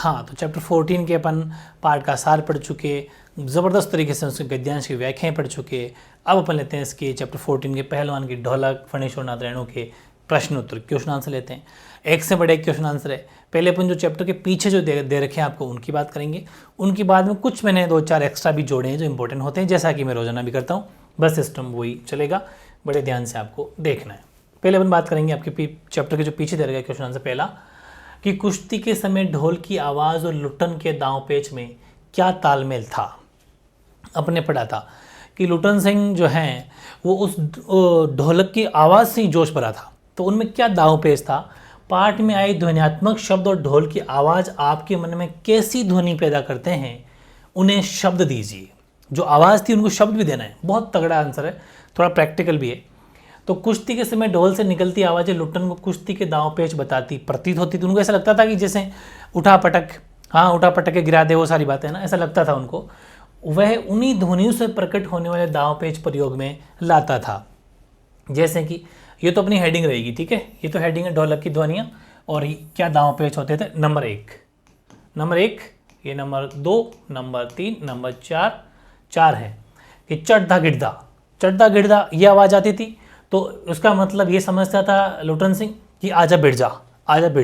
हाँ, तो चैप्टर 14 के अपन पार्ट का सार पढ़ चुके, ज़बरदस्त तरीके से उसके गद्यांश की व्याख्याएं पढ़ चुके। अब अपन लेते हैं इसके चैप्टर 14 के पहलवान की ढोलक फणेश और नादरैणों के प्रश्न उत्तर क्वेश्चन आंसर लेते हैं। एक से बड़े एक क्वेश्चन आंसर है। पहले अपन जो चैप्टर के पीछे जो दे रखे हैं आपको उनकी बात करेंगे, उनकी बाद में कुछ मैंने 2-4 एक्स्ट्रा भी जोड़े हैं जो इंपॉर्टेंट होते हैं, जैसा कि मैं रोजाना भी करता हूँ। बस सिस्टम वही चलेगा, बड़े ध्यान से आपको देखना है। पहले अपन बात करेंगे आपके चैप्टर के जो पीछे दे रखा है क्वेश्चन आंसर पहला, कि कुश्ती के समय ढोल की आवाज़ और लुट्टन के दांव पेच में क्या तालमेल था। अपने पढ़ा था कि लुट्टन सिंह जो हैं वो उस ढोलक की आवाज़ से ही जोश भरा था, तो उनमें क्या दांव पेच था। पाठ में आए ध्वन्यात्मक शब्द और ढोल की आवाज़ आपके मन में कैसी ध्वनि पैदा करते हैं, उन्हें शब्द दीजिए। जो आवाज़ थी उनको शब्द भी देना है। बहुत तगड़ा आंसर है, थोड़ा प्रैक्टिकल भी है। तो कुश्ती के समय ढोल से निकलती आवाज़ें लुट्टन को कुश्ती के दांव पेच बताती प्रतीत होती थी। उनको ऐसा लगता था कि जैसे उठा पटक, हाँ उठा पटक के गिरा दे, वो सारी बातें ना, ऐसा लगता था उनको। वह उन्हीं ध्वनियों से प्रकट होने वाले दांव पेच प्रयोग में लाता था। जैसे कि ये तो अपनी हेडिंग रहेगी, ठीक है, ये तो हेडिंग है ढोलक की ध्वनियाँ और क्या दांव पेच होते थे। नंबर एक, ये नंबर 2, नंबर 3, नंबर 4 है कि चढ़दा गिड़दा ये आवाज़ आती थी। तो उसका मतलब ये समझता था लुट्टन सिंह कि आजा बिड़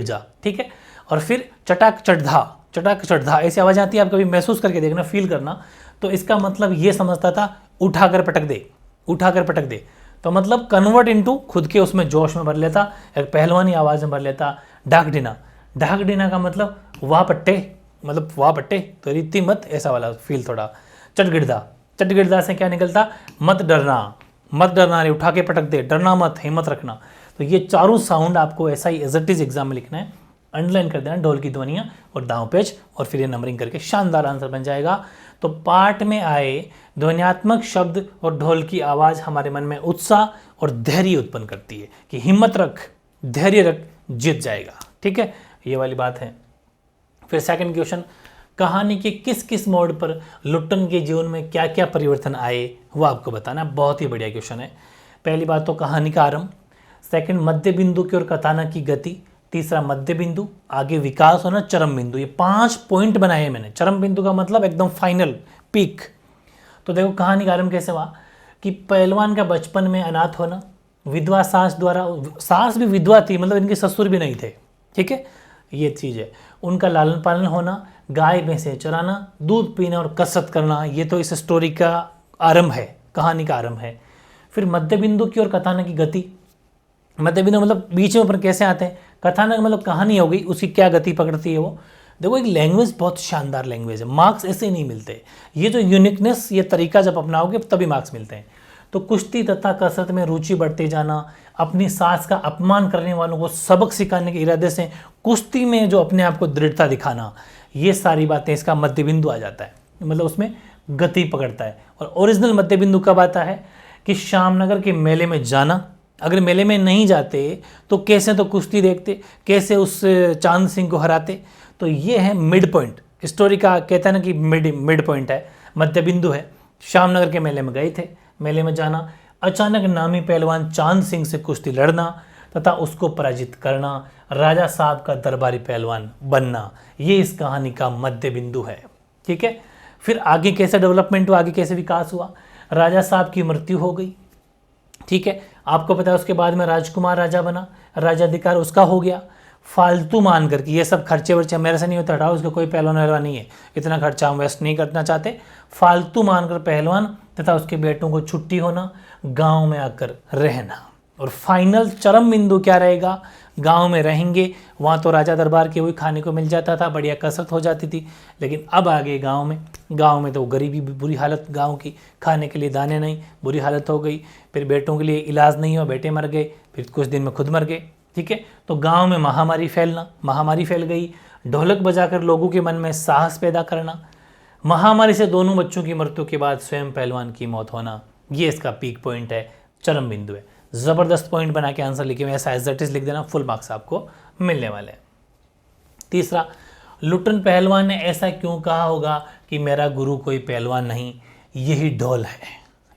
जा, ठीक है। और फिर चटाक चढ़दा ऐसी आवाज़ आती है, आप कभी महसूस करके देखना, फील करना। तो इसका मतलब ये समझता था उठा कर पटक दे। तो मतलब कन्वर्ट इनटू खुद के उसमें जोश में भर लेता, एक पहलवानी आवाज़ में भर लेता। ढाक डिना का मतलब वाह पट्टे तो रीति मत, ऐसा वाला फील थोड़ा। चट गिड़दा से क्या निकलता, मत डरना रे, उठा के पटक दे, डरना मत, हिम्मत रखना। तो ये चारों साउंड आपको ऐसा ही एज इट इज एग्जाम में लिखना है, अंडरलाइन कर देना ढोल की ध्वनियाँ और दांव पेच, और फिर ये नंबरिंग करके शानदार आंसर बन जाएगा। तो पाठ में आए ध्वन्यात्मक शब्द और ढोल की आवाज़ हमारे मन में उत्साह और धैर्य उत्पन्न करती है कि हिम्मत रख, धैर्य रख, जीत जाएगा, ठीक है, ये वाली बात है। फिर सेकंड क्वेश्चन, कहानी के किस किस मोड़ पर लुट्टन के जीवन में क्या क्या परिवर्तन आए वो आपको बताना। बहुत ही बढ़िया क्वेश्चन है। पहली बात तो कहानी का आरंभ, सेकंड मध्य बिंदु की ओर कथानक की गति, तीसरा मध्य बिंदु, आगे विकास होना, चरम बिंदु। ये 5 पॉइंट बनाए हैं मैंने। चरम बिंदु का मतलब एकदम फाइनल पीक। तो देखो कहानी का आरंभ कैसे हुआ कि पहलवान का बचपन में अनाथ होना, विधवा सास द्वारा, सास भी विधवा थी, मतलब इनके ससुर भी नहीं थे, ठीक है, ये चीज़ है। उनका लालन पालन होना, गाय भैंसे चराना, दूध पीना और कसरत करना, ये तो इस स्टोरी का आरंभ है, कहानी का आरंभ है। फिर मध्य बिंदु की ओर कथानक की गति, मध्य बिंदु मतलब बीच में ऊपर कैसे आते हैं, कथानक मतलब कहानी हो गई, उसकी क्या गति पकड़ती है वो। देखो एक लैंग्वेज बहुत शानदार लैंग्वेज है, मार्क्स ऐसे नहीं मिलते। ये जो यूनिकनेस, ये तरीका जब अपनाओगे तभी मार्क्स मिलते हैं। तो कुश्ती तथा कसरत में रुचि बढ़ते जाना, अपनी सास का अपमान करने वालों को सबक सिखाने के इरादे से कुश्ती में जो अपने आप को दृढ़ता दिखाना, ये सारी बातें इसका मध्य बिंदु आ जाता है, मतलब उसमें गति पकड़ता है। और ओरिजिनल मध्य बिंदु कब आता है कि श्यामनगर के मेले में जाना। अगर मेले में नहीं जाते तो कैसे तो कुश्ती देखते, कैसे उस चांद सिंह को हराते। तो ये है मिड पॉइंट स्टोरी का, कहते हैं ना कि मिड पॉइंट है, मध्य बिंदु है। श्यामनगर के मेले में गए थे, मेले में जाना, अचानक नामी पहलवान चांद सिंह से कुश्ती लड़ना तथा उसको पराजित करना, राजा साहब का दरबारी पहलवान बनना, ये इस कहानी का मध्य बिंदु है, ठीक है। फिर आगे कैसे डेवलपमेंट हुआ, आगे कैसे विकास हुआ। राजा साहब की मृत्यु हो गई, ठीक है, आपको पता है। उसके बाद में राजकुमार राजा बना, राजाधिकार उसका हो गया। फालतू मान करके ये सब खर्चे वर्चे मेरे से नहीं होता, हटाओ, उसका कोई पहलवान नहीं है, इतना खर्चा हम वेस्ट नहीं करना चाहते। फालतू मानकर पहलवान तथा उसके बेटों को छुट्टी होना, गांव में आकर रहना। और फाइनल चरम बिंदु क्या रहेगा, गांव में रहेंगे, वहाँ तो राजा दरबार के वही खाने को मिल जाता था, बढ़िया कसरत हो जाती थी। लेकिन अब आ गए गांव में तो गरीबी, बुरी हालत गांव की, खाने के लिए दाने नहीं, बुरी हालत हो गई। फिर बेटों के लिए इलाज नहीं हुआ, बेटे मर गए, फिर कुछ दिन में खुद मर गए, ठीक है। तो गांव में महामारी फैल गई। ढोलक बजाकर लोगों के मन में साहस पैदा करना, महामारी से दोनों बच्चों की मृत्यु के बाद स्वयं पहलवान की मौत होना, ये इसका पीक पॉइंट है, चरम बिंदु है। ज़बरदस्त पॉइंट बना के आंसर लिखे हुए, ऐसा एज इट इज लिख देना, फुल मार्क्स आपको मिलने वाले हैं। तीसरा, लुट्टन पहलवान ने ऐसा क्यों कहा होगा कि मेरा गुरु कोई पहलवान नहीं, यही ढोल है,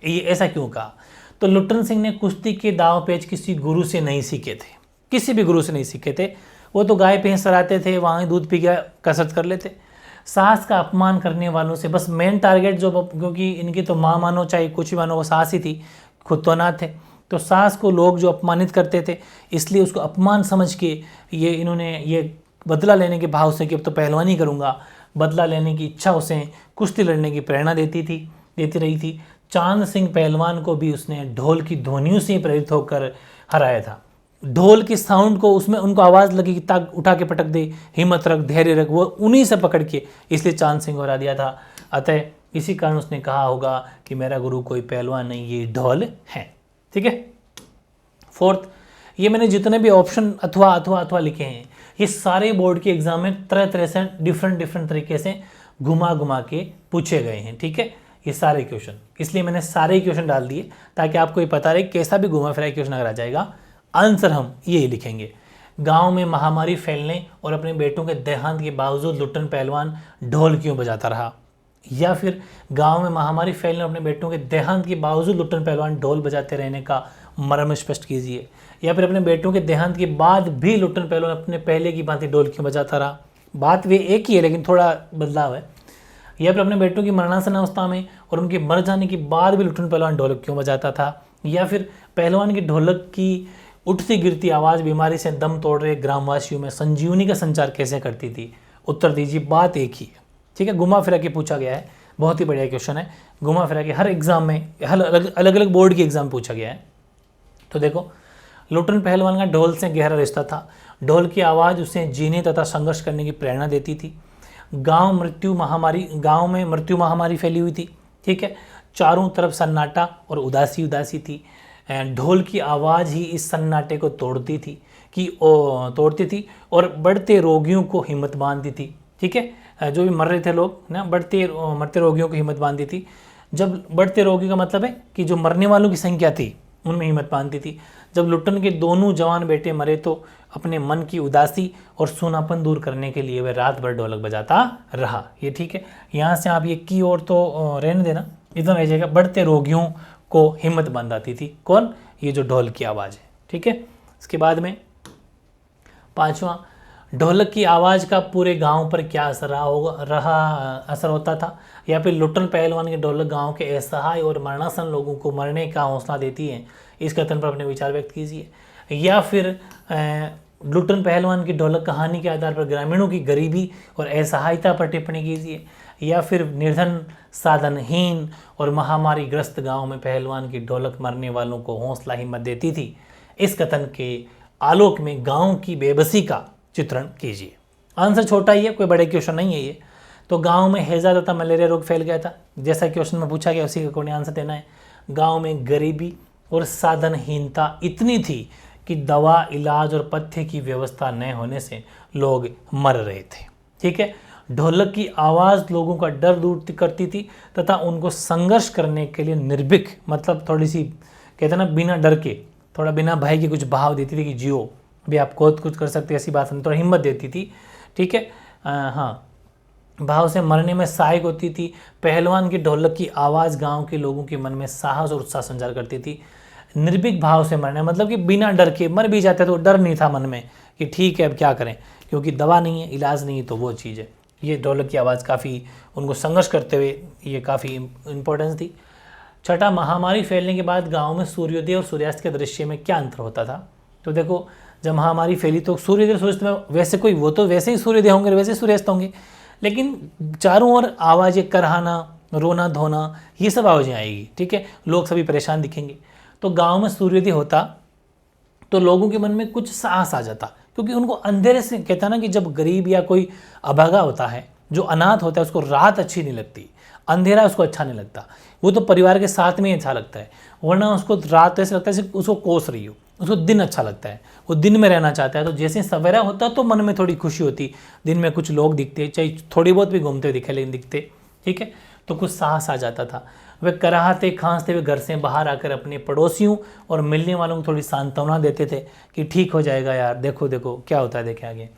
ये ऐसा क्यों कहा। तो लुट्टन सिंह ने कुश्ती के दांव पेच किसी गुरु से नहीं सीखे थे, किसी भी गुरु से नहीं सीखे थे, वो तो गाय भैंस चराते थे, वहाँ दूध पी के कसरत कर लेते। सास का अपमान करने वालों से बस मेन टारगेट जो, क्योंकि इनकी तो माँ मानो चाहे कुछ भी मानो वो सास ही थी, खुद तो अनाथ थे, तो सास को लोग जो अपमानित करते थे इसलिए उसको अपमान समझ के ये इन्होंने ये बदला लेने के भाव से कि अब तो पहलवानी करूँगा, बदला लेने की इच्छा उसे कुश्ती लड़ने की प्रेरणा देती रही थी। चांद सिंह पहलवान को भी उसने ढोल की ध्वनियों से प्रेरित होकर हराया था। ढोल की साउंड को उसमें उनको आवाज़ लगी कि ताक उठा के पटक दे, हिम्मत रख, धैर्य रख, वो उन्हीं से पकड़ के इसलिए चांद सिंह को हरा दिया था। अतः इसी कारण उसने कहा होगा कि मेरा गुरु कोई पहलवान नहीं, ये ढोल है। ठीक है। फोर्थ, ये मैंने जितने भी ऑप्शन अथवा लिखे हैं ये सारे बोर्ड के एग्जाम में तरह तरह से डिफरेंट तरीके से घुमा के पूछे गए हैं। ठीक है, ये सारे क्वेश्चन, इसलिए मैंने सारे क्वेश्चन डाल दिए ताकि आपको ये पता रहे कैसा भी घुमा फिरा क्वेश्चन अगर आ जाएगा आंसर हम यही लिखेंगे। गांव में महामारी फैलने और अपने बेटों के देहांत के बावजूद लुट्टन पहलवान ढोल क्यों बजाता रहा? या फिर गांव में महामारी फैलने और अपने बेटों के देहांत के बावजूद लुट्टन पहलवान ढोल बजाते रहने का मर्म स्पष्ट कीजिए। या फिर अपने बेटों के देहांत के बाद भी लुट्टन पहलवान अपने पहले की भांति ढोल क्यों बजाता रहा? बात वे एक ही है लेकिन थोड़ा बदलाव है। या फिर अपने बेटों की मरणासन अवस्था में और उनके मर जाने के बाद भी लुट्टन पहलवान ढोलक क्यों बजाता था? या फिर पहलवान की ढोलक की उठती गिरती आवाज़ बीमारी से दम तोड़ रहे ग्रामवासियों में संजीवनी का संचार कैसे करती थी? उत्तर दीजिए, बात एक ही है। ठीक है, घुमा फिरा के पूछा गया है, बहुत ही बढ़िया क्वेश्चन है, घुमा फिरा के हर एग्जाम में अलग अलग बोर्ड के एग्जाम पूछा गया है। तो देखो, लुट्टन पहलवान का ढोल से गहरा रिश्ता था। ढोल की आवाज़ उसे जीने तथा संघर्ष करने की प्रेरणा देती थी। गांव में मृत्यु महामारी फैली हुई थी। ठीक है, चारों तरफ सन्नाटा और उदासी थी। ढोल की आवाज़ ही इस सन्नाटे को तोड़ती थी और बढ़ते रोगियों को हिम्मत बांधती थी। ठीक है, जो भी मर रहे थे लोग ना, मरते रोगियों को हिम्मत बांधती थी। जब बढ़ते रोगी का मतलब है कि जो मरने वालों की संख्या थी उनमें हिम्मत बांधती थी। जब लुट्टन के दोनों जवान बेटे मरे तो अपने मन की उदासी और सूनापन दूर करने के लिए वह रात भर ढोलक बजाता रहा। ये ठीक है, यहाँ से आप ये की और तो रहने देना, इतना रह जाएगा। बढ़ते रोगियों को हिम्मत बांधाती थी कौन? ये जो ढोल की आवाज़ है। ठीक है, इसके बाद में पांचवा, ढोलक की आवाज़ का पूरे गांव पर क्या असर होता था? या फिर लुट्टन पहलवान के ढोलक गांव के असहाय और मरणासन लोगों को मरने का हौसला देती है? इस कथन पर अपने विचार व्यक्त कीजिए। या फिर लुट्टन पहलवान की ढोलक कहानी के आधार पर ग्रामीणों की गरीबी और असहायता पर टिप्पणी कीजिए। या फिर निर्धन, साधनहीन और महामारी ग्रस्त गांव में पहलवान की ढोलक मरने वालों को हौसला हिम्मत देती थी। इस कथन के आलोक में गांव की बेबसी का चित्रण कीजिए। आंसर छोटा ही है, कोई बड़े क्वेश्चन नहीं है ये। तो गांव में हैजा तथा मलेरिया रोग फैल गया था, जैसा क्वेश्चन में पूछा गया उसी के अकॉर्डिंग आंसर देना है। गांव में गरीबी और साधनहीनता इतनी थी कि दवा, इलाज और पथ्य की व्यवस्था न होने से लोग मर रहे थे। ठीक है, ढोलक की आवाज़ लोगों का डर दूर करती थी तथा उनको संघर्ष करने के लिए निर्भीक, मतलब थोड़ी सी कहते ना बिना डर के, थोड़ा बिना भय के कुछ भाव देती थी कि जियो भी आप कुछ कर सकते, ऐसी बात नहीं, थोड़ा हिम्मत देती थी। ठीक है, हाँ, भाव से मरने में सहायक होती थी। पहलवान की ढोलक की आवाज़ गांव के लोगों के मन में साहस और उत्साह संचार करती थी। निर्भीक भाव से मरना मतलब कि बिना डर के मर भी जाते तो डर नहीं था मन में कि ठीक है अब क्या करें, क्योंकि दवा नहीं है, इलाज नहीं है, तो वो चीज़ है। ये ढोलक की आवाज़ काफ़ी उनको संघर्ष करते हुए ये काफ़ी इम्पोर्टेंस थी। छठा, महामारी फैलने के बाद गाँव में सूर्योदय और सूर्यास्त के दृश्य में क्या अंतर होता था? तो देखो, जब महामारी फैली तो सूर्योदय सूर्यास्त में वैसे कोई, वो तो वैसे ही सूर्योदय होंगे वैसे सूर्यास्त होंगे, लेकिन चारों ओर आवाज़ें, करहाना, रोना धोना, ये सब आवाज़ें आएगी। ठीक है, लोग सभी परेशान दिखेंगे। तो गांव में सूर्योदय होता तो लोगों के मन में कुछ साहस आ जाता, क्योंकि उनको अंधेरे से, कहता ना कि जब गरीब या कोई अभागा होता है, जो अनाथ होता है, उसको रात अच्छी नहीं लगती, अंधेरा उसको अच्छा नहीं लगता, वो तो परिवार के साथ में ही अच्छा लगता है, वरना उसको रात ऐसे लगता है जैसे उसको कोस रही हो, उसको दिन अच्छा लगता है, वो दिन में रहना चाहता है। तो जैसे सवेरा होता तो मन में थोड़ी खुशी होती, दिन में कुछ लोग दिखते, चाहे थोड़ी बहुत भी घूमते हुए दिखे लेकिन दिखते। ठीक है, तो कुछ साहस आ जाता था। वे कराहते खांसते हुए घर से बाहर आकर अपने पड़ोसियों और मिलने वालों को थोड़ी सांत्वना देते थे कि ठीक हो जाएगा यार, देखो देखो क्या होता है, देखे आगे,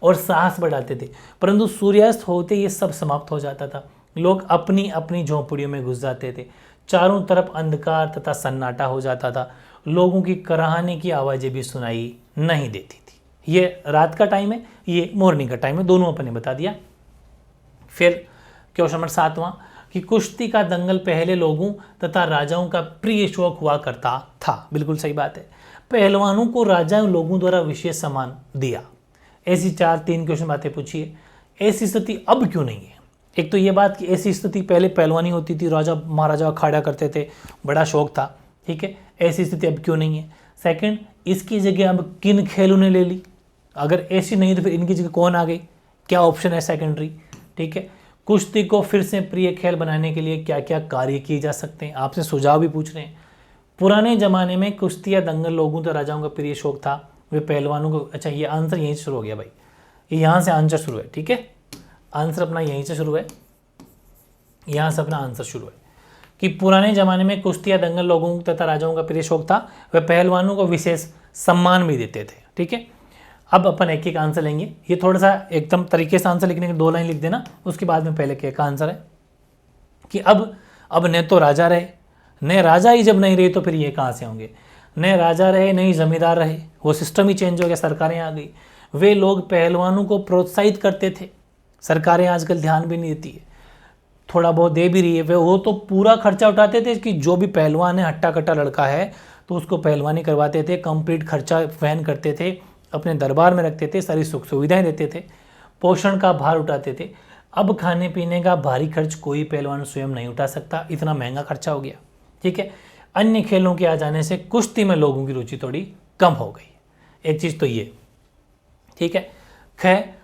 और साहस बढ़ाते थे। परंतु सूर्यास्त होते ये सब समाप्त हो जाता था। लोग अपनी अपनी झोंपड़ियों में घुस जाते थे। चारों तरफ अंधकार तथा सन्नाटा हो जाता था। लोगों की कराहने की आवाज़ें भी सुनाई नहीं देती थी। ये रात का टाइम है, ये मॉर्निंग का टाइम है, दोनों अपन ने बता दिया। फिर क्वेश्चन नंबर 7वां कि कुश्ती का दंगल पहले लोगों तथा राजाओं का प्रिय शौक हुआ करता था। बिल्कुल सही बात है, पहलवानों को राजाओं लोगों द्वारा विशेष सम्मान दिया। ऐसी 3 क्वेश्चन बातें पूछिए। ऐसी स्थिति अब क्यों नहीं है? एक तो ये बात कि ऐसी स्थिति पहले पहलवानी होती थी, राजा महाराजा अखाड़ा करते थे, बड़ा शौक था, ठीक है, ऐसी स्थिति अब क्यों नहीं है। सेकंड, इसकी जगह अब किन खेलों ने ले ली? अगर ऐसी नहीं तो फिर इनकी जगह कौन आ गई? क्या ऑप्शन है सेकेंडरी, ठीक है। कुश्ती को फिर से प्रिय खेल बनाने के लिए क्या क्या कार्य किए जा सकते हैं, आपसे सुझाव भी पूछ रहे हैं। पुराने जमाने में कुश्ती या दंगल लोगों तो राजाओं का प्रिय शौक था, वे पहलवानों को, अच्छा ये आंसर यहीं से शुरू हो गया भाई, ये यहाँ से आंसर शुरू है, ठीक है, आंसर अपना यहीं से शुरू है, यहाँ से अपना आंसर शुरू है कि पुराने जमाने में कुश्ती या दंगल लोगों तथा राजाओं का प्रिय शौक था, वे पहलवानों को विशेष सम्मान भी देते थे, ठीक है। अब अपन एक एक आंसर लेंगे, ये थोड़ा सा एकदम तरीके से आंसर लिखने के 2 लाइन लिख देना, उसके बाद में पहले क्या का आंसर है कि अब न तो राजा रहे, न राजा ही जब नहीं रहे तो फिर ये कहाँ से होंगे, न राजा रहे न ही जमींदार रहे, वो सिस्टम ही चेंज हो गया, सरकारें आ गई, वे लोग पहलवानों को प्रोत्साहित करते थे। सरकारें आजकल ध्यान भी नहीं देती है, थोड़ा बहुत दे भी रही है, वो तो पूरा खर्चा उठाते थे कि जो भी पहलवान है, हट्टा कट्टा लड़का है तो उसको पहलवानी करवाते थे, कंप्लीट खर्चा वहन करते थे, अपने दरबार में रखते थे, सारी सुख सुविधाएं देते थे, पोषण का भार उठाते थे। अब खाने पीने का भारी खर्च कोई पहलवान स्वयं नहीं उठा सकता, इतना महंगा खर्चा हो गया, ठीक है। अन्य खेलों के आ जाने से कुश्ती में लोगों की रुचि थोड़ी कम हो गई, एक चीज़ तो ये, ठीक है।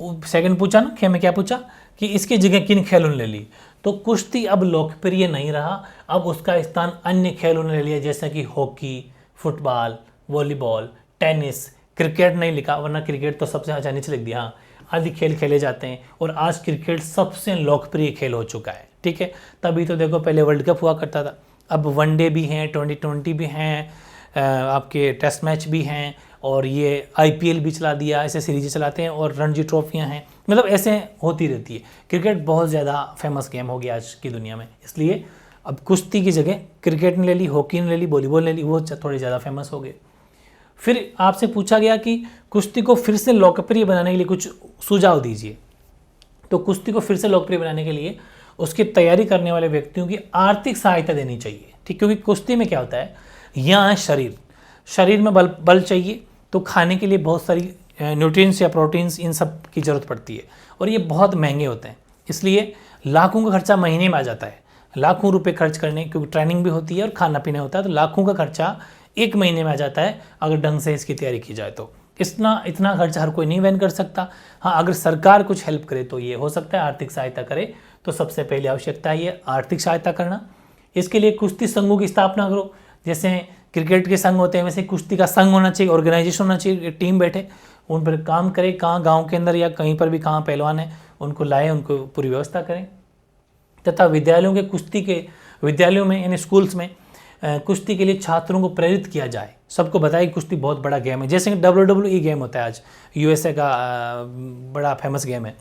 सेकंड पूछा ना, खे में क्या पूछा कि इसकी जगह किन खेलों ने ले ली, तो कुश्ती अब लोकप्रिय नहीं रहा, अब उसका स्थान अन्य खेलों ने ले लिया, जैसे कि hockey, football, volleyball, tennis, cricket नहीं लिखा, वरना क्रिकेट तो सबसे अच्छा नीचे लिख दिया, हाँ आदि खेल खेले जाते हैं, और आज क्रिकेट सबसे लोकप्रिय खेल हो चुका है, ठीक है। तभी तो देखो पहले वर्ल्ड कप हुआ करता था, अब वनडे भी हैं, 2020 भी हैं, आपके टेस्ट मैच भी हैं, और ये IPL भी चला दिया, ऐसे सीरीज चलाते हैं, और रणजी ट्रॉफियाँ हैं, मतलब ऐसे होती रहती है। क्रिकेट बहुत ज़्यादा फेमस गेम हो गया आज की दुनिया में, इसलिए अब कुश्ती की जगह क्रिकेट ने ले ली, हॉकी ने ले ली, वॉलीबॉल ने ली, वो थोड़े ज़्यादा फेमस हो गए। फिर आपसे पूछा गया कि कुश्ती को फिर से लोकप्रिय बनाने के लिए कुछ सुझाव दीजिए। तो कुश्ती को फिर से लोकप्रिय बनाने के लिए उसकी तैयारी करने वाले व्यक्तियों की आर्थिक सहायता देनी चाहिए, ठीक, क्योंकि कुश्ती में क्या होता है, यहाँ है शरीर में बल चाहिए, तो खाने के लिए बहुत सारी न्यूट्रिएंट्स या प्रोटीन्स इन सब की ज़रूरत पड़ती है, और ये बहुत महंगे होते हैं, इसलिए लाखों का खर्चा महीने में आ जाता है, लाखों रुपए खर्च करने, क्योंकि ट्रेनिंग भी होती है और खाना पीना होता है, तो लाखों का खर्चा 1 महीने में आ जाता है अगर ढंग से इसकी तैयारी की जाए तो। इतना खर्च हर कोई नहीं वहन कर सकता। हाँ, अगर सरकार कुछ हेल्प करे तो ये हो सकता है, आर्थिक सहायता करे, तो सबसे पहली आवश्यकता है ये आर्थिक सहायता करना। इसके लिए कुश्ती संघों की स्थापना करो, जैसे क्रिकेट के संघ होते हैं वैसे कुश्ती का संघ होना चाहिए, ऑर्गेनाइजेशन होना चाहिए, टीम बैठे उन पर काम करे, कहाँ गाँव के अंदर या कहीं पर भी कहाँ पहलवान है उनको लाए, उनको पूरी व्यवस्था करें। तथा विद्यालयों में यानी स्कूल्स में कुश्ती के लिए छात्रों को प्रेरित किया जाए, सबको बताए कि कुश्ती बहुत बड़ा गेम है, जैसे कि WWE गेम होता है आज USA का बड़ा फेमस गेम है,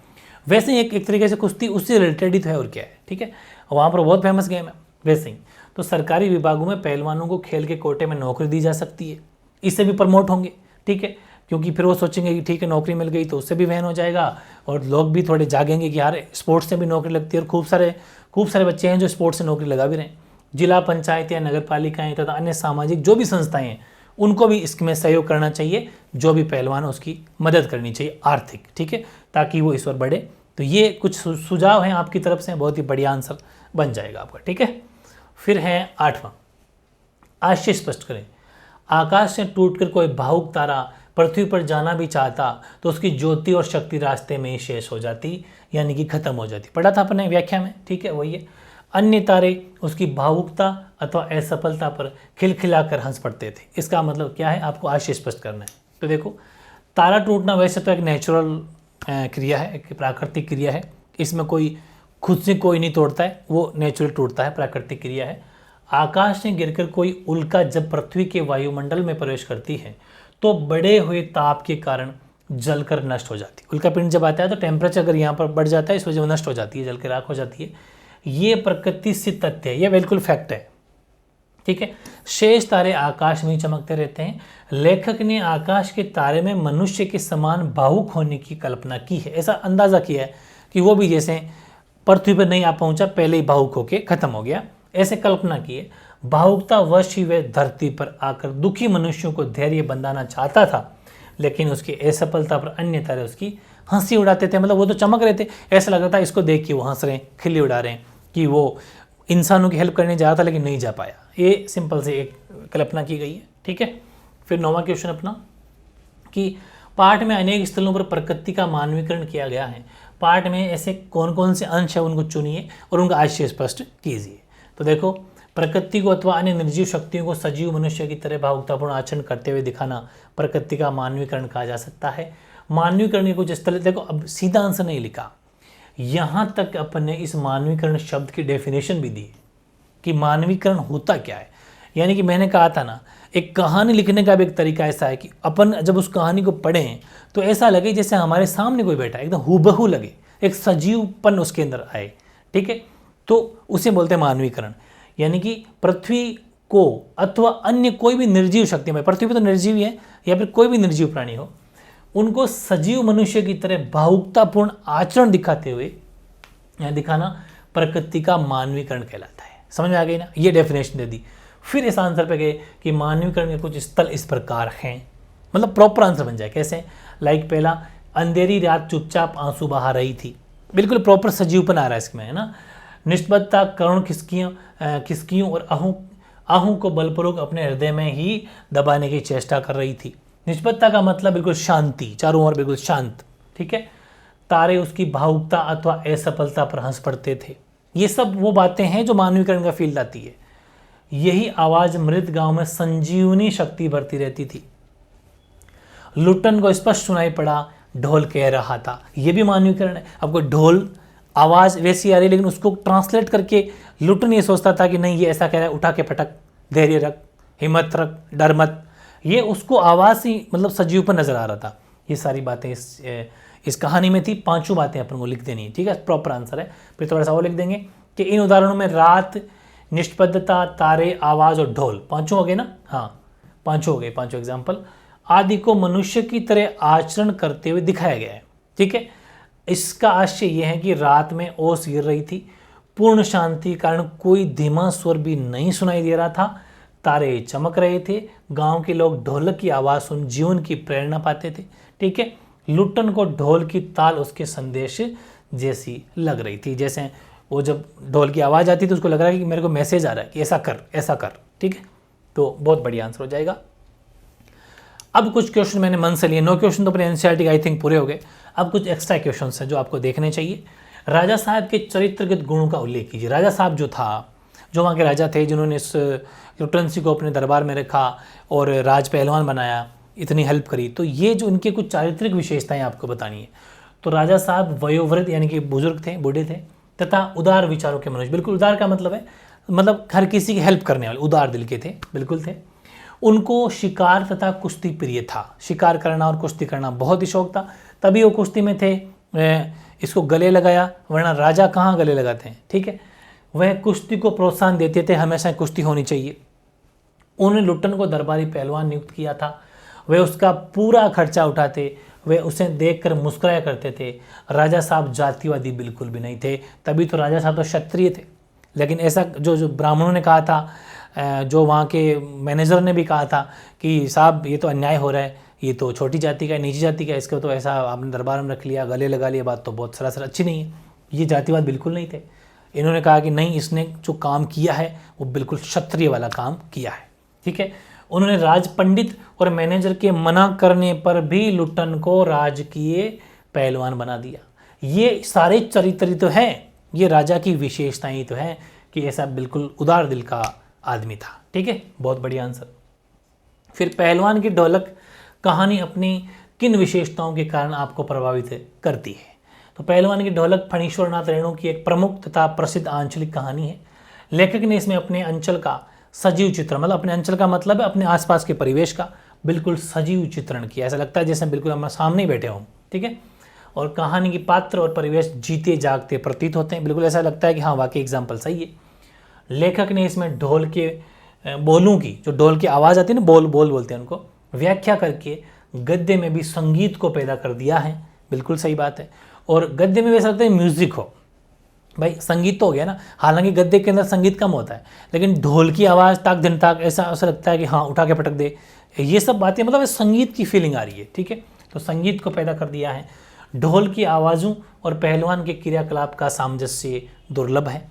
वैसे ही एक तरीके से कुश्ती उससे रिलेटेड ही तो है, और क्या है, ठीक है, वहाँ पर बहुत फेमस गेम है। वैसे ही तो सरकारी विभागों में पहलवानों को खेल के कोटे में नौकरी दी जा सकती है, इससे भी प्रमोट होंगे, ठीक है, क्योंकि फिर वो सोचेंगे कि ठीक है नौकरी मिल गई तो उससे भी वहन हो जाएगा, और लोग भी थोड़े जागेंगे कि यार स्पोर्ट्स से भी नौकरी लगती है, और खूब सारे बच्चे हैं जो स्पोर्ट्स से नौकरी लगा भी रहे हैं। जिला पंचायत या नगर पालिकाएँ तथा अन्य सामाजिक जो भी संस्थाएं हैं उनको भी इसमें सहयोग करना चाहिए, जो भी पहलवान है उसकी मदद करनी चाहिए आर्थिक, ठीक है, ताकि वो इस ओर बढ़े। तो ये कुछ सुझाव हैं आपकी तरफ से, बहुत ही बढ़िया आंसर बन जाएगा आपका, ठीक है। फिर है 8वां, आशय स्पष्ट करें। आकाश से टूटकर कोई भावुक तारा पृथ्वी पर जाना भी चाहता तो उसकी ज्योति और शक्ति रास्ते में ही शेष हो जाती, यानी कि खत्म हो जाती। पढ़ा था अपने व्याख्या में, ठीक है, वही है। अन्य तारे उसकी भावुकता अथवा असफलता पर खिलखिलाकर हंस पड़ते थे। इसका मतलब क्या है, आपको आशय स्पष्ट करना है। तो देखो, तारा टूटना वैसे तो एक नेचुरल क्रिया है, एक प्राकृतिक क्रिया है, इसमें कोई खुद से कोई नहीं तोड़ता है, वो नेचुरल टूटता है, प्राकृतिक क्रिया है। आकाश से गिरकर कोई उल्का जब पृथ्वी के वायुमंडल में प्रवेश करती है तो बढ़े हुए ताप के कारण जलकर नष्ट हो जाती है। उल्का पिंड जब आता है तो टेम्परेचर अगर यहाँ पर बढ़ जाता है, इस वजह से नष्ट हो जाती है, जल के राख हो जाती है। ये प्रकृति से तथ्य है, ये बिल्कुल फैक्ट है। ठीक है। शेष तारे आकाश में ही चमकते रहते हैं। लेखक ने आकाश के तारे में मनुष्य के समान भावुक होने की कल्पना की है। ऐसा अंदाजा किया है कि वो भी जैसे पृथ्वी पर नहीं आ पहुंचा, पहले ही भावुक होके खत्म हो गया, ऐसे कल्पना की है। भावुकता वश ही वह धरती पर आकर दुखी मनुष्यों को धैर्य बंधाना चाहता था, लेकिन उसकी असफलता पर अन्य तारे उसकी हंसी उड़ाते थे। मतलब वो तो चमक रहे थे, ऐसा लग रहा था इसको देख के वो हंस रहे हैं, खिल्ली उड़ा रहे हैं कि वो इंसानों की हेल्प करने जा रहा था लेकिन नहीं जा पाया। ये सिंपल से एक कल्पना की गई है। ठीक है। फिर 9वां क्वेश्चन अपना कि पाठ में अनेक स्थलों पर प्रकृति का मानवीकरण किया गया है। पाठ में ऐसे कौन कौन से अंश है उनको चुनिए और उनका आशय स्पष्ट कीजिए। तो देखो, प्रकृति को अथवा अन्य निर्जीव शक्तियों को सजीव मनुष्य की तरह भावुकतापूर्ण आचरण करते हुए दिखाना प्रकृति का मानवीकरण कहा जा सकता है। मानवीकरण के कुछ स्थल, देखो अब सीधा आंसर नहीं लिखा, यहाँ तक अपने इस मानवीकरण शब्द की डेफिनेशन भी दी कि मानवीकरण होता क्या है। यानी कि मैंने कहा था ना, एक कहानी लिखने का भी एक तरीका ऐसा है कि अपन जब उस कहानी को पढ़ें तो ऐसा लगे जैसे हमारे सामने कोई बैठा है, एकदम हूबहू लगे, एक सजीवपन उसके अंदर आए। ठीक है, तो उसे बोलते हैं मानवीकरण। यानी कि पृथ्वी को अथवा अन्य कोई भी निर्जीव शक्ति में, पृथ्वी पर तो निर्जीव है या फिर कोई भी निर्जीव प्राणी हो, उनको सजीव मनुष्य की तरह भावुकतापूर्ण आचरण दिखाते हुए दिखाना प्रकृति का मानवीकरण कहलाता है। समझ में आ गई ना, ये डेफिनेशन दे दी। फिर इस आंसर पे गए कि मानवीकरण के कुछ स्थल इस प्रकार हैं, मतलब प्रॉपर आंसर बन जाए। कैसे? लाइक पहला, अंधेरी रात चुपचाप आंसू बहा रही थी, बिल्कुल प्रॉपर सजीवपन आ रहा है इसमें, है ना। निष्पक्षता करुण खिसकियों और आहू को बलपूर्वक अपने हृदय में ही दबाने की चेष्टा कर रही थी। निष्पक्षता का मतलब बिल्कुल शांति, चारों ओर बिल्कुल शांत। ठीक है। तारे उसकी भावुकता अथवा असफलता पर हंस पड़ते थे। ये सब वो बातें हैं जो मानवीकरण का फील लाती है। यही आवाज मृत गांव में संजीवनी शक्ति भरती रहती थी। लुट्टन को स्पष्ट सुनाई पड़ा ढोल कह रहा था, ये भी मानवीकरण है। अब कोई ढोल आवाज वैसी आ रही, लेकिन उसको ट्रांसलेट करके लुट्टन ये सोचता था कि नहीं ये ऐसा कह रहा है, उठा के पटक, धैर्य रख, हिम्मत रख, डर मत। ये उसको आवाज ही मतलब सजीवपन नजर आ रहा था। ये सारी बातें इस कहानी में थी। 5 बातें अपन को लिख देनी है। ठीक है, प्रॉपर आंसर है। फिर थोड़ा सा और लिख देंगे कि इन उदाहरणों में रात, निष्पक्षता, तारे, आवाज और ढोल, 5 हो गए ना। हाँ, 5 हो गए, 5 एग्जाम्पल आदि को मनुष्य की तरह आचरण करते हुए दिखाया गया है। ठीक है। इसका आशय यह है कि रात में ओस गिर रही थी, पूर्ण शांति के कारण कोई धीमा स्वर भी नहीं सुनाई दे रहा था, तारे चमक रहे थे, गांव के लोग ढोलक की आवाज़ सुन जीवन की प्रेरणा पाते थे। ठीक है। लुट्टन को ढोल की ताल उसके संदेश जैसी लग रही थी, जैसे वो जब ढोल की आवाज़ आती थी उसको लग रहा है कि मेरे को मैसेज आ रहा है कि ऐसा कर, ऐसा कर। ठीक है, तो बहुत बढ़िया आंसर हो जाएगा। अब कुछ क्वेश्चन मैंने मन से लिए, 9 क्वेश्चन तो अपने एनसीईआरटी आई थिंक पूरे हो गए। अब कुछ एक्स्ट्रा क्वेश्चन हैं जो आपको देखने चाहिए। राजा साहब के चरित्रगत गुणों का उल्लेख कीजिए। राजा साहब जो था, जो वहाँ के राजा थे जिन्होंने इस लुट्टन सिंह को अपने दरबार में रखा और राज पहलवान बनाया, इतनी हेल्प करी, तो ये जो इनके कुछ चारित्रिक विशेषताएं आपको बतानी है। तो राजा साहब वयोवृद्ध यानी कि बुजुर्ग थे, बूढ़े थे, तथा उदार विचारों के मनुष्य। बिल्कुल उदार का मतलब है मतलब हर किसी की हेल्प करने वाले, उदार दिल के थे, बिल्कुल थे। उनको शिकार तथा कुश्ती प्रिय था। शिकार करना और कुश्ती करना बहुत ही शौक था, तभी वो कुश्ती में थे। इसको गले लगाया, वरना राजा कहाँ गले लगाते हैं। ठीक है। वह कुश्ती को प्रोत्साहन देते थे, हमेशा कुश्ती होनी चाहिए। उन्होंने लुट्टन को दरबारी पहलवान नियुक्त किया था। वे उसका पूरा खर्चा उठाते, वे उसे देखकर मुस्कुराया करते थे। राजा साहब जातिवादी बिल्कुल भी नहीं थे, तभी तो राजा साहब तो क्षत्रिय थे। लेकिन ऐसा जो ब्राह्मणों ने कहा था, जो वहाँ के मैनेजर ने भी कहा था कि साहब ये तो अन्याय हो रहा है, ये तो छोटी जाति का है, नीची जाति का है, इसको तो ऐसा आपने दरबार में रख लिया, गले लगा लिया, बात तो बहुत सरासर अच्छी नहीं है। ये जातिवाद बिल्कुल नहीं थे। इन्होंने कहा कि नहीं, इसने जो काम किया है वो बिल्कुल क्षत्रिय वाला काम किया है। ठीक है। उन्होंने राज पंडित और मैनेजर के मना करने पर भी लुट्टन को राजकीय पहलवान बना दिया। ये सारे चरित्र तो हैं, ये राजा की विशेषताएं ही तो हैं कि ऐसा बिल्कुल उदार दिल का आदमी था। ठीक है, बहुत बढ़िया आंसर। फिर पहलवान की ढोलक कहानी अपनी किन विशेषताओं के कारण आपको प्रभावित करती है? तो पहलवान की ढोलक फणीश्वर नाथ रेणु की एक प्रमुख तथा प्रसिद्ध आंचलिक कहानी है। लेखक ने इसमें अपने अंचल का सजीव चित्र, मतलब अपने अंचल का मतलब है अपने आसपास के परिवेश का बिल्कुल सजीव चित्रण किया। ऐसा लगता है जैसे बिल्कुल हम सामने ही बैठे हों। ठीक है। और कहानी की पात्र और परिवेश जीते जागते प्रतीत होते हैं, बिल्कुल ऐसा लगता है कि हाँ वाकई एग्जाम्पल सही है। लेखक ने इसमें ढोल के बोलों की, जो ढोल की आवाज़ आती है ना, बोल बोल बोलते हैं उनको, व्याख्या करके गद्य में भी संगीत को पैदा कर दिया है। बिल्कुल सही बात है। और गद्य में वैसा लगता है म्यूजिक हो, भाई संगीत तो हो गया ना, हालांकि गद्य के अंदर संगीत कम होता है, लेकिन ढोल की आवाज़ ताक दिन ताक ऐसा लगता है कि हाँ उठा के पटक दे, ये सब बातें मतलब संगीत की फीलिंग आ रही है। ठीक है, तो संगीत को पैदा कर दिया है। ढोल की आवाज़ों और पहलवान के क्रियाकलाप का सामंजस्य दुर्लभ है।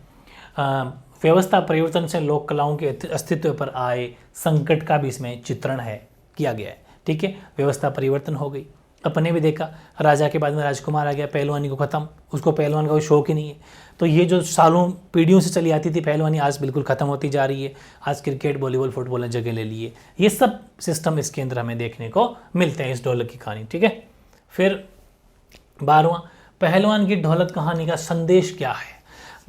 व्यवस्था परिवर्तन से लोक कलाओं के अस्तित्व पर आए संकट का भी इसमें चित्रण है, किया गया है। ठीक है, व्यवस्था परिवर्तन हो गई। अपने भी देखा, राजा के बाद में राजकुमार आ गया, पहलवानी को ख़त्म, उसको पहलवान का कोई शौक ही नहीं है। तो ये जो सालों पीढ़ियों से चली आती थी पहलवानी, आज बिल्कुल ख़त्म होती जा रही है। आज क्रिकेट, वॉलीबॉल, फुटबॉल ने जगह ले लिए। ये सब सिस्टम इसके अंदर हमें देखने को मिलते हैं इस ढोलक की कहानी। ठीक है, फिर 12वां, पहलवान की ढोलक कहानी का संदेश क्या है?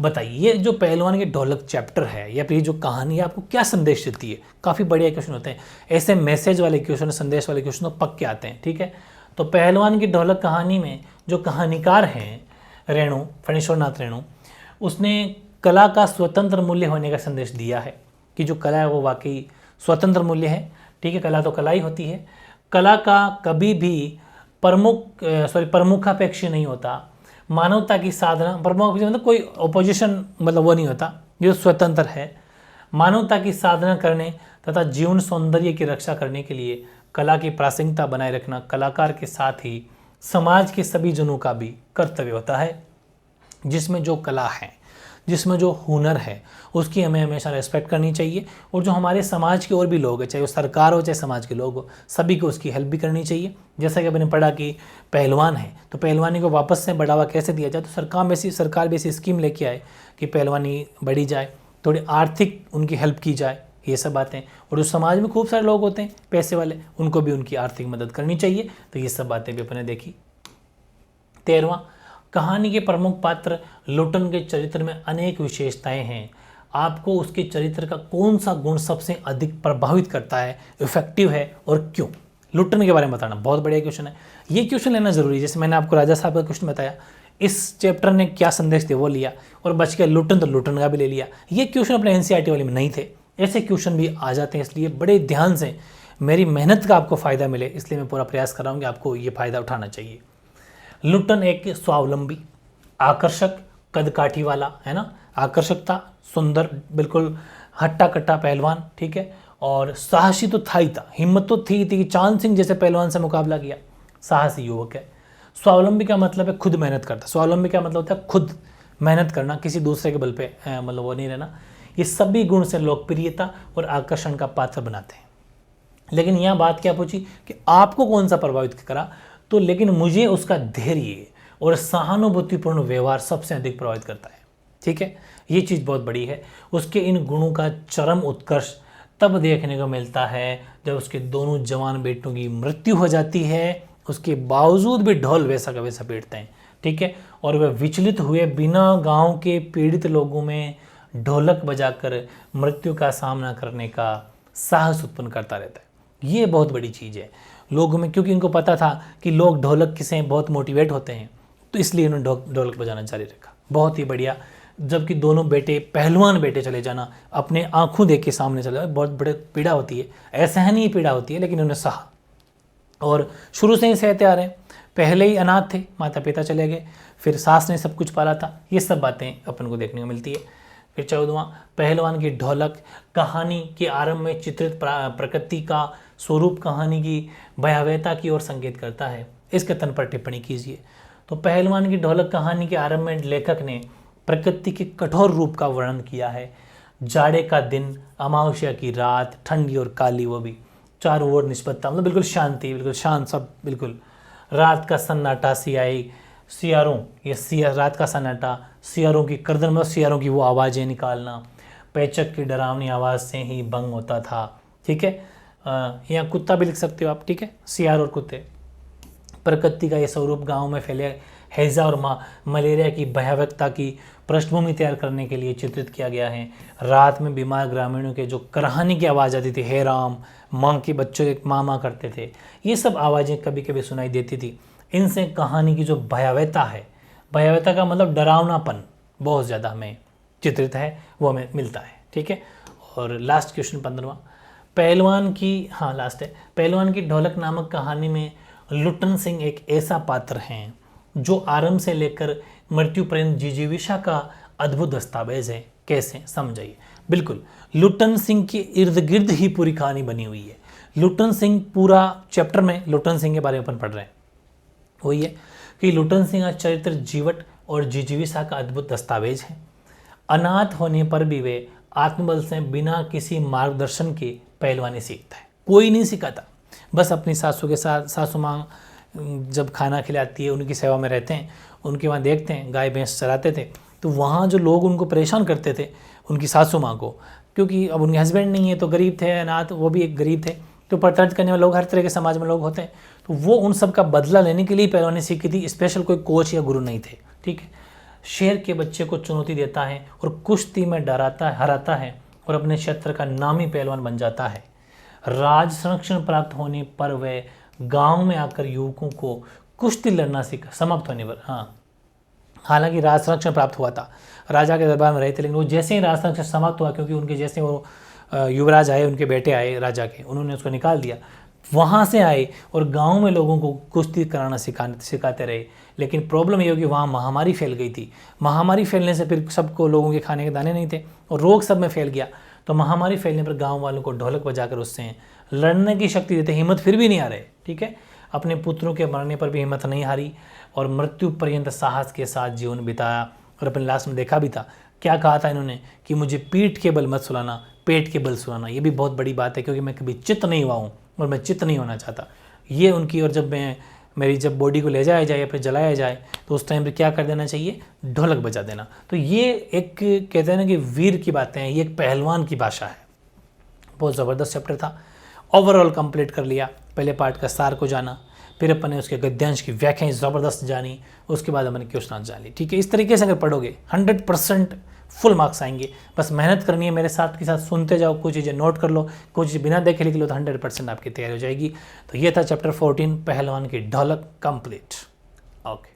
बताइए, ये जो पहलवान की ढोलक चैप्टर है या फिर जो कहानी है आपको क्या संदेश देती है? काफ़ी बढ़िया क्वेश्चन होते हैं ऐसे, मैसेज वाले क्वेश्चन, संदेश वाले क्वेश्चन तो पक्के आते हैं। ठीक है, तो पहलवान की ढोलक कहानी में जो कहानीकार हैं रेणु, फणीश्वर नाथ रेणु, उसने कला का स्वतंत्र मूल्य होने का संदेश दिया है कि जो कला है वो वाकई स्वतंत्र मूल्य है। ठीक है, कला तो कला ही होती है। कला का कभी भी प्रमुखापेक्षी नहीं होता। मानवता की साधना, प्रमुख मतलब कोई ओपोजिशन, मतलब वो नहीं होता, जो स्वतंत्र है। मानवता की साधना करने तथा जीवन सौंदर्य की रक्षा करने के लिए कला की प्रासंगिकता बनाए रखना कलाकार के साथ ही समाज के सभी जनों का भी कर्तव्य होता है। जिसमें जो कला है, जिसमें जो हुनर है, उसकी हमें हमेशा रिस्पेक्ट करनी चाहिए। और जो हमारे समाज के और भी लोग हैं, चाहे वो सरकार हो चाहे समाज के लोग हो, सभी को उसकी हेल्प भी करनी चाहिए। जैसा कि मैंने पढ़ा कि पहलवान है तो पहलवानी को वापस से बढ़ावा कैसे दिया जाए, तो सरकार भी ऐसी स्कीम लेके आए कि पहलवानी बढ़ी जाए, थोड़ी आर्थिक उनकी हेल्प की जाए, ये सब बातें। और जो समाज में खूब सारे लोग होते हैं पैसे वाले, उनको भी उनकी आर्थिक मदद करनी चाहिए। तो ये सब बातें भी अपने देखी। 13वां, कहानी के प्रमुख पात्र लुटन के चरित्र में अनेक विशेषताएं हैं। आपको उसके चरित्र का कौन सा गुण सबसे अधिक प्रभावित करता है, इफेक्टिव है और क्यों? लुटन के बारे में बताना बहुत बढ़िया क्वेश्चन है। ये क्वेश्चन लेना जरूरी है। जैसे मैंने आपको राजा साहब का क्वेश्चन बताया, इस चैप्टर ने क्या संदेश दिया वो लिया, और बच गया लुटन तो लुटन का भी ले लिया। ये क्वेश्चन अपने एनसीईआरटी वाले में नहीं थे, ऐसे क्वेश्चन भी आ जाते हैं। इसलिए बड़े ध्यान से, मेरी मेहनत का आपको फ़ायदा मिले इसलिए मैं पूरा प्रयास कर रहा हूँ कि आपको ये फ़ायदा उठाना चाहिए। लुटन एक स्वावलंबी, आकर्षक, कदकाठी वाला है ना, आकर्षकता, सुंदर, बिल्कुल हट्टा कट्टा पहलवान। ठीक है, और साहसी तो था ही था, हिम्मत तो थी कि चांद सिंह जैसे पहलवान से मुकाबला किया। साहसी युवक है। स्वावलंबी का मतलब है खुद मेहनत करता। स्वावलंबी का मतलब होता है खुद मेहनत करना, किसी दूसरे के बल पे मतलब वो नहीं रहना। ये सभी गुण से लोकप्रियता और आकर्षण का पात्र बनाते हैं। लेकिन यहाँ बात क्या पूछी कि आपको कौन सा प्रभावित करा, तो लेकिन मुझे उसका धैर्य और सहानुभूतिपूर्ण व्यवहार सबसे अधिक प्रभावित करता है। ठीक है, ये चीज़ बहुत बड़ी है। उसके इन गुणों का चरम उत्कर्ष तब देखने को मिलता है जब उसके दोनों जवान बेटों की मृत्यु हो जाती है, उसके बावजूद भी ढोल वैसा का वैसा पीटते हैं। ठीक है, और वह विचलित हुए बिना गांव के पीड़ित लोगों में ढोलक बजाकर मृत्यु का सामना करने का साहस उत्पन्न करता रहता है। ये बहुत बड़ी चीज़ है लोगों में, क्योंकि इनको पता था कि लोग ढोलक से बहुत मोटिवेट होते हैं, तो इसलिए इन्होंने ढोलक बजाना जारी रखा। बहुत ही बढ़िया। जबकि दोनों बेटे, पहलवान बेटे चले जाना, अपने आंखों देख के सामने चले जाना, बहुत बड़े पीड़ा होती है, असहनीय पीड़ा होती है, लेकिन उन्होंने सहा। और शुरू से ही सहते आ रहे हैं। पहले ही अनाथ थे, माता पिता चले गए, फिर सास ने सब कुछ पाला था। ये सब बातें अपन को देखने को मिलती है। फिर 14वां, पहलवान की ढोलक कहानी के आरंभ में चित्रित प्रकृति का स्वरूप कहानी की भयावहता की ओर संकेत करता है। इस कथन पर टिप्पणी कीजिए। तो पहलवान की ढोलक कहानी के आरंभ में लेखक ने प्रकृति के कठोर रूप का वर्णन किया है। जाड़े का दिन, अमावस्या की रात, ठंडी और काली, वो भी चारों ओर निष्पत्ता, मतलब बिल्कुल शांति, बिल्कुल शांत, सब बिल्कुल। रात का सन्नाटा, सियारों, ये रात का सन्नाटा, सियारों की गर्दन में सियारों की वो आवाज़ें निकालना, पेचक की डरावनी आवाज़ से ही भंग होता था। ठीक है, यहाँ कुत्ता भी लिख सकते हो आप। ठीक है, सियार और कुत्ते। प्रकृति का ये स्वरूप गाँव में फैले हैजा और मलेरिया की भयावहता की पृष्ठभूमि तैयार करने के लिए चित्रित किया गया है। रात में बीमार ग्रामीणों के जो कराहने की आवाज़ आती थी, हे राम, माँ के बच्चों के माँ करते थे, ये सब आवाज़ें कभी कभी सुनाई देती थी। इनसे कहानी की जो भयावहता है, भयावहता का मतलब डरावनापन बहुत ज़्यादा हमें चित्रित है, वो हमें मिलता है। ठीक है, और लास्ट क्वेश्चन 15वां, पहलवान की, हाँ लास्ट है, पहलवान की ढोलक नामक कहानी में लुट्टन सिंह एक ऐसा पात्र हैं जो आरंभ से लेकर मृत्यु पर्यंत जिजीविषा का अद्भुत दस्तावेज है। कैसे, समझाइए। बिल्कुल, लुट्टन सिंह के इर्द गिर्द ही पूरी कहानी बनी हुई है। लुट्टन सिंह, पूरा चैप्टर में लुट्टन सिंह के बारे में अपन पढ़ रहे हैं। वही है कि लुट्टन सिंह का चरित्र जीवट और जिजीविषा का अद्भुत दस्तावेज है। अनाथ होने पर भी वे आत्मबल से बिना किसी मार्गदर्शन के पहलवानी सीखता है। कोई नहीं सिखाता, बस अपनी सासू के साथ, सासू माँ जब खाना खिलाती है उनकी सेवा में रहते हैं, उनके वहाँ देखते हैं गाय भैंस चराते थे, तो वहाँ जो लोग उनको परेशान करते थे उनकी सासू माँ को, क्योंकि अब उनके हस्बैंड नहीं है तो गरीब थे, अनाथ, वो भी एक गरीब थे, तो प्रताड़ित करने वाले लोग हर तरह के समाज में लोग होते हैं, तो वो उन सब का बदला लेने के लिए पहलवानी सीखी थी। स्पेशल कोई कोच या गुरु नहीं थे। ठीक है, शेर के बच्चे को चुनौती देता है और कुश्ती में डराता है, हराता है और अपने क्षेत्र का नामी पहलवान बन जाता है। राज संरक्षण प्राप्त होने पर वह गांव में आकर युवकों को कुश्ती लड़ना सीखा। समाप्त होने पर, हाँ, हालांकि राज संरक्षण प्राप्त हुआ था, राजा के दरबार में रहे थे, लेकिन वो जैसे ही राज संरक्षण समाप्त हुआ, क्योंकि उनके जैसे वो युवराज आए, उनके बेटे आए राजा के, उन्होंने उसको निकाल दिया, वहाँ से आए और गांव में लोगों को कुश्ती कराना सिखाते रहे। लेकिन प्रॉब्लम ये होगी, वहाँ महामारी फैल गई थी। महामारी फैलने से फिर सबको, लोगों के खाने के दाने नहीं थे और रोग सब में फैल गया, तो महामारी फैलने पर गांव वालों को ढोलक बजाकर उससे लड़ने की शक्ति देते, हिम्मत फिर भी नहीं आ रहे। ठीक है, अपने पुत्रों के मरने पर भी हिम्मत नहीं हारी और मृत्यु पर्यंत साहस के साथ जीवन बिताया। और अपने लास्ट में देखा भी था, क्या कहा था इन्होंने कि मुझे पीठ के बल मत सुलाना, पेट के बल सुलाना। ये भी बहुत बड़ी बात है, क्योंकि मैं कभी चित्त नहीं हुआ हूँ और मैं चित्त नहीं होना चाहता, ये उनकी। और जब मेरी जब बॉडी को ले जाया जाए या फिर जलाया जाए तो उस टाइम पर क्या कर देना चाहिए, ढोलक बजा देना। तो ये एक, कहते हैं ना कि वीर की बातें हैं, ये एक पहलवान की भाषा है। बहुत ज़बरदस्त चैप्टर था। ओवरऑल कंप्लीट कर लिया। पहले पार्ट का सार को जाना, फिर अपन ने उसके गद्यांश की व्याख्याएं ज़बरदस्त जानी, उसके बाद हमने क्वेश्चन जान ली। ठीक है, इस तरीके से अगर पढ़ोगे 100% फुल मार्क्स आएंगे। बस मेहनत करनी है, मेरे साथ के साथ सुनते जाओ, कुछ चीज़ें नोट कर लो, कुछ चीज़ बिना देखे लिख लो, तो 100% आपकी तैयारी हो जाएगी। तो ये था चैप्टर 14, पहलवान की ढोलक, कंप्लीट। ओके।